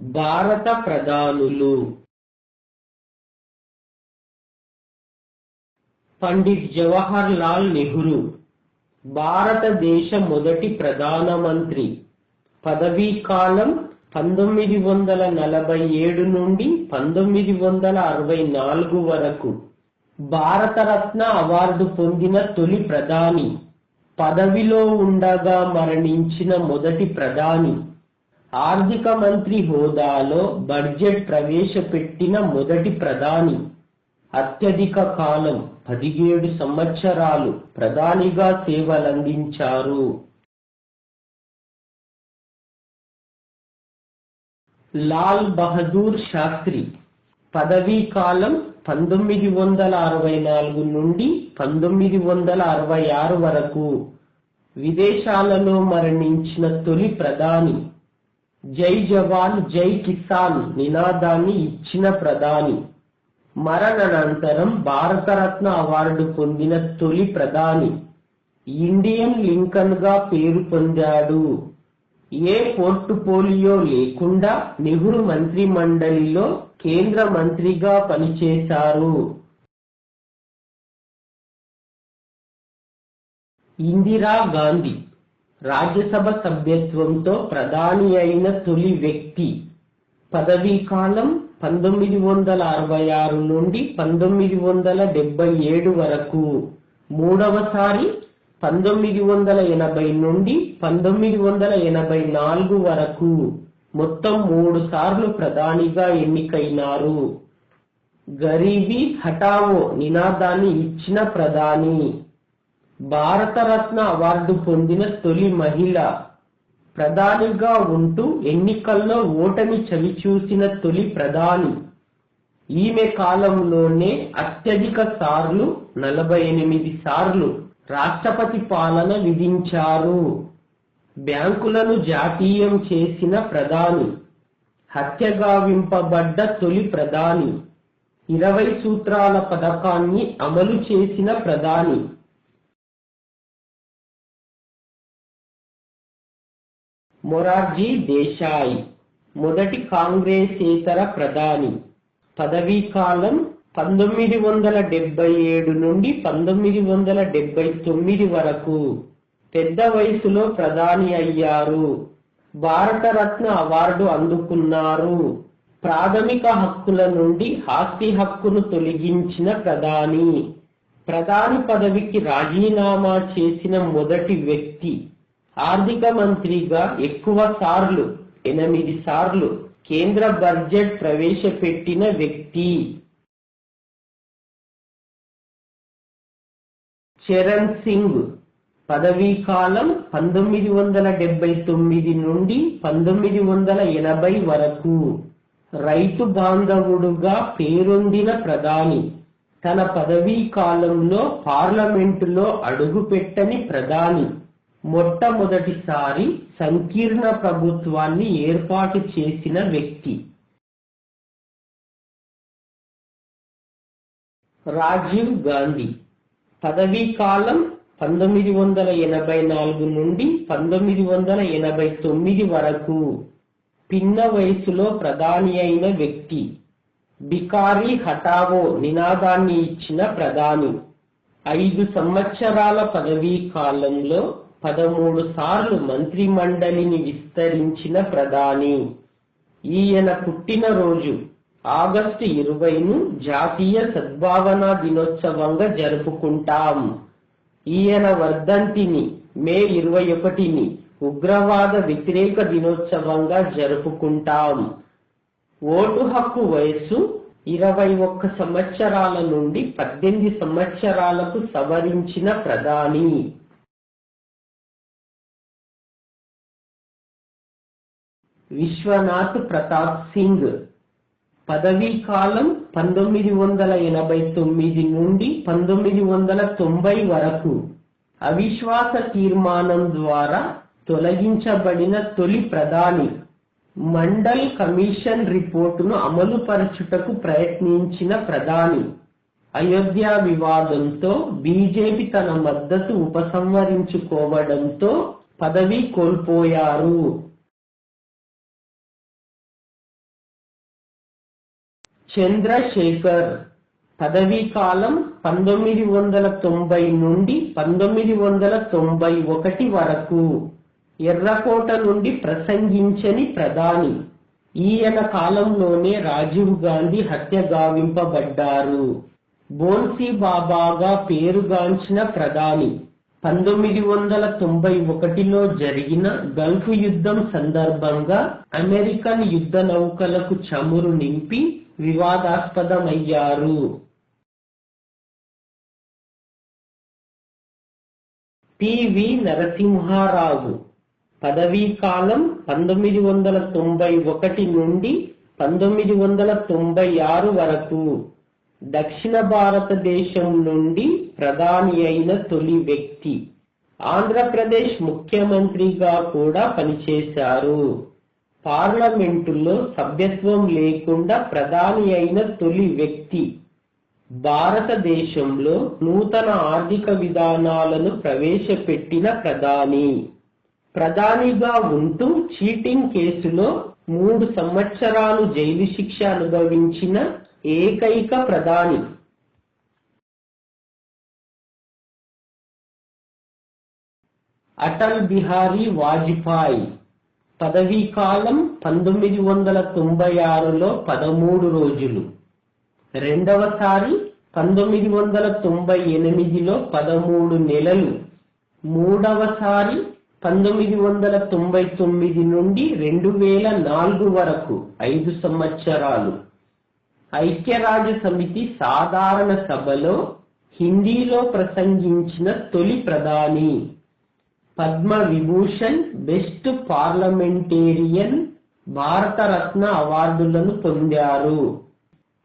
భారత ప్రధానులు పండిట్ జవహర్ లాల్ నెహ్రూ భారతదేశ మొదటి ప్రధానమంత్రి. పదవీ కాలం 1947 నుండి 1964 వరకు. భారతరత్న అవార్డు పొందిన తొలి ప్రధాని. పదవిలో ఉండగా మరణించిన మొదటి ప్రధాని. ఆర్థిక మంత్రి హోదాలో బడ్జెట్ ప్రవేశపెట్టిన మొదటి ప్రధాని. అత్యధిక కాలం 17 సంవత్సరాలు ప్రధానిగా సేవలందించారు. లాల్ బహదూర్ శాస్త్రి పదవీ కాలం 1964 నుండి 1966 వరకు. విదేశాలలో మరణించిన తొలి ప్రధాని. జై జవాన్ జై కిసాన్ నినాదాన్ని ఇచ్చిన ప్రధాని. మరణానంతరం భారతరత్న అవార్డు పొందిన తొలి ప్రధాని. ఇండియన్ లింకన్ గా పేరు పొందాడు. ఏ పోర్ట్ఫోలియో లేకుండా నెహ్రూ మంత్రిమండలిలో కేంద్ర మంత్రిగా పనిచేశారు. ఇందిరా గాంధీ రాజ్యసభ సభ్యత్వంతో ప్రధాని అయిన తొలి వ్యక్తి. పదవీ కాలం 1966 నుండి 1977 వరకు. మూడవసారి 1980 నుండి 1984 వరకు. మొత్తం 3 సార్లు ప్రధానిగా ఎన్నికైనారు. గరీబీ హఠావో నినాదాన్ని ఇచ్చిన ప్రధాని. భారతరత్న అవార్డు పొందిన తొలి మహిళ. ప్రధానిగా ఉంటూ ఎన్నికల్లో ఓటమి చవిచూసిన తొలి ప్రధాని. ఈమె కాలంలోనే అత్యధిక సార్లు 48 సార్లు రాష్ట్రపతి పాలన విధించారు. బ్యాంకులను జాతీయం చేసిన ప్రధాని. హత్యగావింపబడ్డ తొలి ప్రధాని. 20 సూత్రాల పథకాన్ని అమలు చేసిన ప్రధాని. మొరార్జీ దేశాయ్ మొదటి కాంగ్రెసేతర ప్రధాని. పదవీ కాలం 1977 నుండి 1979 వరకు. పెద్ద వయసులో ప్రధాని అయ్యారు. భారతరత్న అవార్డు అందుకున్నారు. ప్రాథమిక హక్కుల నుండి ఆస్తి హక్కును తొలగించిన ప్రధాని. ప్రధాని పదవికి రాజీనామా చేసిన మొదటి వ్యక్తి. ఆర్థిక మంత్రిగా ఎక్కువ సార్లు 8 సార్లు కేంద్ర బడ్జెట్ ప్రవేశపెట్టిన వ్యక్తి. చరణ్ సింగ్ పదవీ కాలం 1979 నుండి 1980 వరకు. రైతు బాంధవుడుగా పేరొందిన ప్రధాని. తన పదవీ కాలంలో పార్లమెంటులో అడుగుపెట్టని ప్రధాని. మొట్టమొదటిసారి సంకీర్ణ ప్రభుత్వాన్ని ఏర్పాటు చేసిన వ్యక్తి. రాజీవ్ గాంధీ పదవీ కాలం 1984 నుండి 1989 వరకు. పిన్న వయసులో ప్రధాని అయిన వ్యక్తి. బికారీ హఠావో నినాదాన్ని ఇచ్చిన ప్రధాని. 5 సంవత్సరాల పదవీ కాలంలో 13 సార్లు మంత్రిమండలిని విస్తరించిన ప్రధాని. ఈయన పుట్టినరోజు ఆగస్టు 20ను జాతీయ సద్భావనా దినోత్సవంగా జరుపుకుంటాం. ఈయన వర్ధంతిని మే 21ని ఉగ్రవాద వ్యతిరేక దినోత్సవంగా జరుపుకుంటాం. ఓటు హక్కు వయస్సు 21 సంవత్సరాల నుండి 18 సంవత్సరాలకు సవరించిన ప్రధాని. విశ్వనాథ్ ప్రతాప్ సింగ్ పదవీ కాలం 1989 నుండి 1990 వరకు. అవిశ్వాస తీర్మానం ద్వారా తొలగించబడిన తొలి ప్రధాని. మండల్ కమిషన్ రిపోర్టును అమలుపరచుటకు ప్రయత్నించిన ప్రధాని. అయోధ్య వివాదంతో బీజేపీ తన మద్దతు ఉపసంహరించుకోవడంతో పదవి కోల్పోయారు. చంద్రశేఖర్, పదవీ కాలం 1990 నుండి 1991 వరకు. ఎర్రకోట నుండి ప్రసంగించని ప్రధాని. ఈయన కాలంలోనే రాజీవ్ గాంధీ హత్య గావింపబడ్డారు. బోన్సీ బాబాగా పేరుగాంచిన ప్రధాని. 1991లో జరిగిన గల్ఫ్ యుద్ధం సందర్భంగా అమెరికన్ యుద్ధ నౌకలకు చమురు నింపి వివాదాస్పదమయ్యారు. పివి నరసింహారావు, పదవీ కాలం 1991 నుండి 1996 వరకు. దక్షిణ భారతదేశం నుండి ప్రధాని అయిన తొలి వ్యక్తి. ఆంధ్రప్రదేశ్ ముఖ్యమంత్రిగా కూడా పనిచేశారు. పార్లమెంటులో సభ్యత్వం లేకుండా ప్రధాని అయిన తొలి వ్యక్తి. భారతదేశంలో నూతన ఆర్థిక విధానాలను ప్రవేశపెట్టిన ప్రధాని. ప్రధానిగా ఉంటూ చీటింగ్ కేసులో 3 సంవత్సరాలు జైలు శిక్ష అనుభవించిన ఏకైక ప్రధాని. అటల్ బిహారీ వాజ్పేయి, పదవీ కాలం 1996లో 13 రోజులు. రెండవసారి 1998లో 13 నెలలు. మూడవసారి 1999 నుండి 2004 వరకు 5 సంవత్సరాలు. ఐక్యరాజ్య సమితి సాధారణ సభలో హిందీలో ప్రసంగించిన తొలి ప్రధాని. పద్మ విభూషణ్, బెస్ట్ పార్లమెంటేరియన్, భారతరత్న అవార్డులను పొందారు.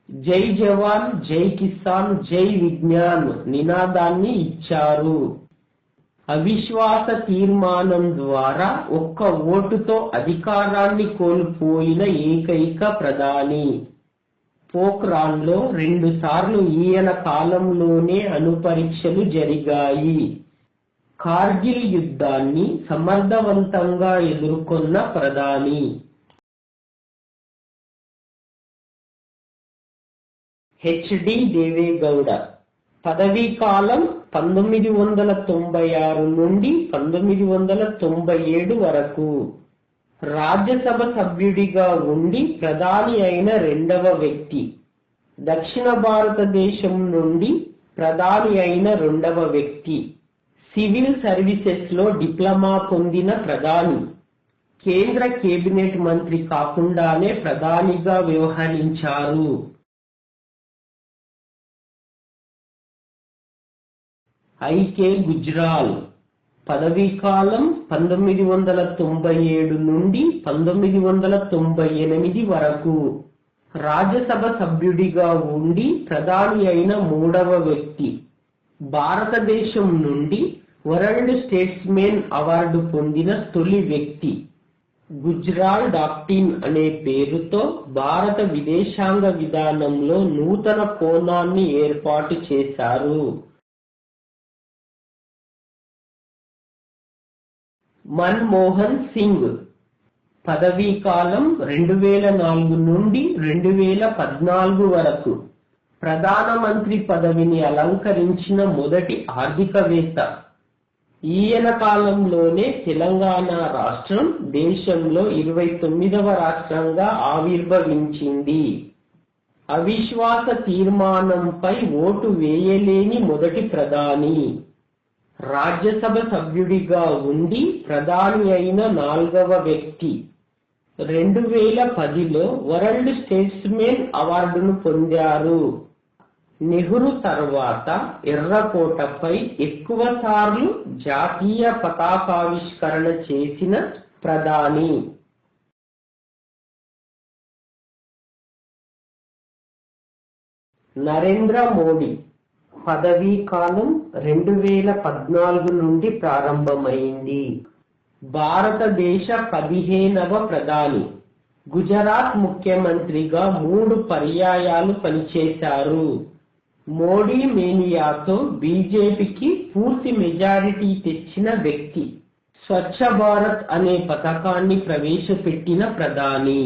జై జవాన్, జై కిసాన్, జై విజ్ఞాన్ నినాదాన్ని ఇచ్చారు. అవిశ్వాస తీర్మానం ద్వారా ఒక్క ఓటుతో అధికారాన్ని కోల్పోయిన ఏకైక ప్రధాని. పోఖ్రాన్లో 2 సార్లు ఈయన కాలంలోనే అణుపరీక్షలు జరిగాయి. కార్గిల్ యుద్ధాన్ని సమర్థవంతంగా ఎదుర్కొన్న ప్రధాని. హెచ్.డి. దేవేగౌడ, పదవీ కాలం 1996 నుండి 1997 వరకు. రాజ్యసభ సభ్యుడిగా ఉండి ప్రధాని అయిన 2వ వ్యక్తి. దక్షిణ భారతదేశం నుండి ప్రధాని అయిన 2వ వ్యక్తి. సివిల్ సర్వీసెస్ లో డిప్లొమా పొందిన ప్రధాని. కేంద్ర కేబినెట్ మంత్రి కాకుండానే ప్రధానిగా వ్యవహరించారు. ఐ.కె. గుజ్రాల్, పదవీ కాలం 1997 నుండి 1998 వరకు. రాజ్యసభ సభ్యుడిగా ఉండి ప్రధాని అయిన 3వ వ్యక్తి. భారతదేశం నుండి వరల్డ్ స్టేట్స్మెన్ అవార్డు పొందిన తొలి వ్యక్తి. గుజ్రాల్ డాక్ట్రిన్ అనే పేరుతో భారత విదేశాంగ విధానంలో నూతన కోణాన్ని ఏర్పాటు చేశారు. మన్మోహన్ సింగ్, పదవీ కాలం 2004 నుండి 2014 వరకు. ప్రధానమంత్రి పదవిని అలంకరించిన మొదటి ఆర్థికవేత్త. ఈయన కాలంలోనే తెలంగాణ రాష్ట్రం దేశంలో 29వ రాష్ట్రంగా ఆవిర్భవించింది. అవిశ్వాస తీర్మానంపై ఓటు వేయలేని మొదటి ప్రధాని. రాజ్యసభ సభ్యుడిగా ఉండి ప్రధాని అయిన 4వ వ్యక్తి. 2010లో వరల్డ్ స్టేట్స్మెన్ అవార్డును పొందారు. నెహ్రూ తర్వాత ఎర్రకోటపై ఎక్కువ సార్లు జాతీయ పతాకావిష్కరణ చేసిన ప్రధాని. నరేంద్ర మోడీ, పదవీ కాలం 2014 నుండి ప్రారంభమైంది. భారతదేశ 15వ ప్రధాని. గుజరాత్ ముఖ్యమంత్రిగా 3 పర్యాయాలు పనిచేశారు. మోడీ మేనియాతో బీజేపీకి పూర్తి మెజారిటీ తెచ్చిన వ్యక్తి. స్వచ్ఛ భారత్ అనే పథకాన్ని ప్రవేశపెట్టిన ప్రధాని.